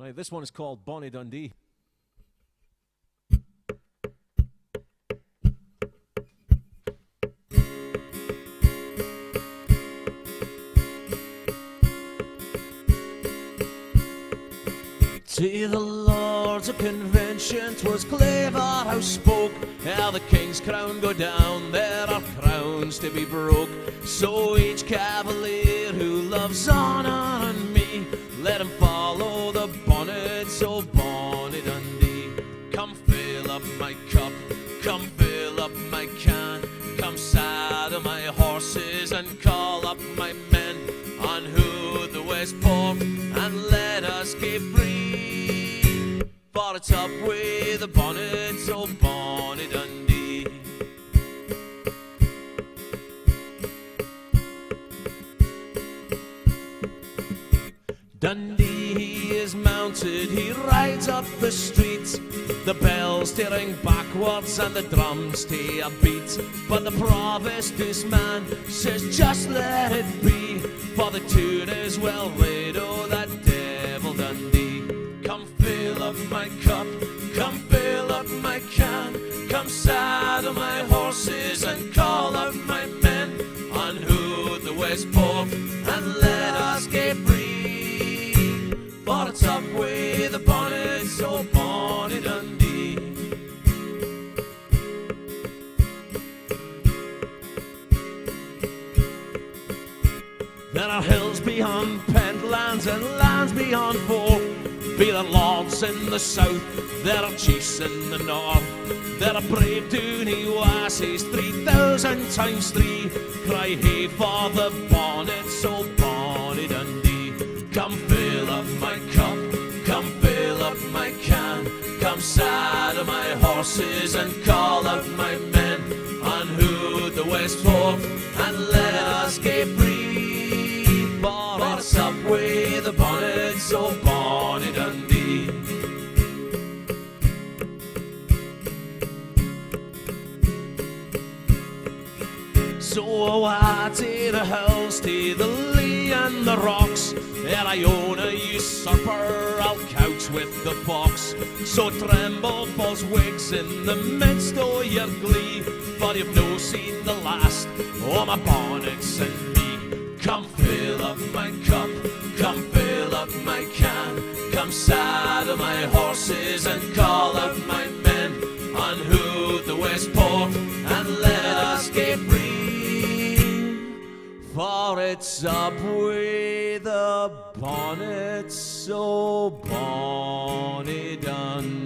Right, this one is called Bonnie Dundee. To the Lords of Convention, 'twas clever how spoke, how the King's crown go down, there are crowns to be broke. So each cavalier who loves honour and me, let him follow the bonnet, so Bonnie Dundee. Come fill up my cup, come fill up my can, come saddle my horses and call up my men, unhood the West Port and let us get free. For it's up with the bonnet, so Bonnie Dundee. Dundee, he is mounted, he rides up the streets, the bells to ring backwards and the drums to a beat. But the Provost man says just let it be, for the tune is well rid, oh that devil Dundee. Come fill up my cup, come fill up my can, come saddle my horses and call up my men, unhood the West Port and let us get free. For it's up with the bonnet, so Bonnie Dundee. There are hills beyond Pentlands and lands beyond Forth, be there lords in the south, there are chiefs in the north. There are brave Dooney wassies, 3,000 times 3, cry hey for the bonnet, so Bonnie Dundee. Come fill up my cup, come fill up my can, come saddle my horses and call up my men, unhood the West Port and let us get free. For it's up with the bonnet, so Bonnie Dundee. So away to the hills, to the lee and the rocks, ere I own a usurper, I'll couch with the fox. So tremble, Boswigs, in the midst o' your glee, for you've no seen the last o' my bonnets and me. Come fill up my cup, come fill up my can, come saddle my horses and call up my men, unhood the West Port and let us get free. For it's up with the bonnet, so Bonnie Dundee.